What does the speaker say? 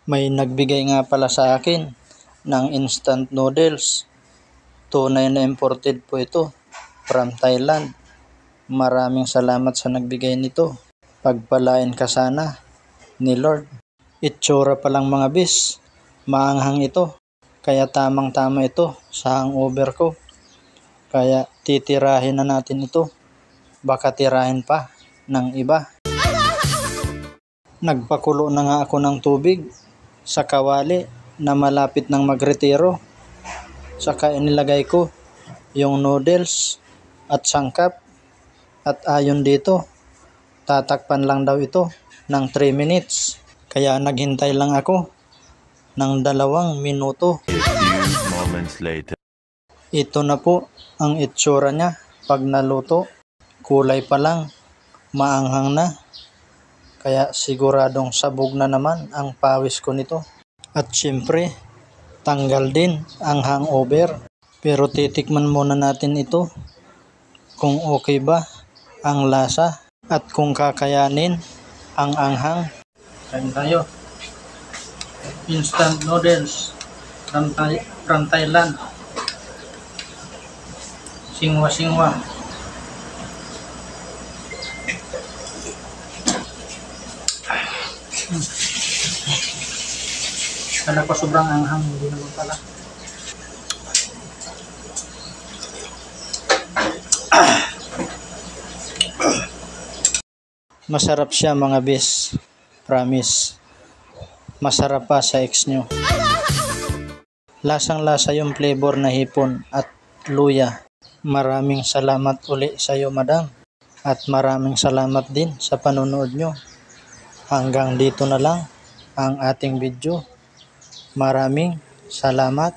May nagbigay nga pala sa akin ng instant noodles. Tunay na imported po ito from Thailand. Maraming salamat sa nagbigay nito. Pagpalain ka sana ni Lord. Itsura pa lang mga bis. Maanghang ito. Kaya tamang-tama ito sa hangover ko. Kaya titirahin na natin ito. Baka tirahin pa ng iba. Nagpakulo na nga ako ng tubig sa kawali na malapit ng magretiro. Saka inilagay ko yung noodles at sangkap. At ayon dito, tatakpan lang daw ito ng 3 minutes. Kaya naghintay lang ako ng 2 minuto. A few moments later. Ito na po ang itsura niya pag naluto. Kulay pa lang, maanghang na. Kaya siguradong sabog na naman ang pawis ko nito. At syempre, tanggal din ang hangover. Pero titikman muna natin ito kung okay ba ang lasa at kung kakayanin ang anghang. Kain tayo. Instant noodles from Thailand. Singwa-singwa. Kala ko sobrang anghang, hindi naman pala. Masarap siya mga bis. Promise. Masarap pa sa ex nyo. Lasang-lasa yung flavor na hipon at luya. Maraming salamat uli sa iyo, madam. At maraming salamat din sa panonood nyo. Hanggang dito na lang ang ating video. Maraming salamat.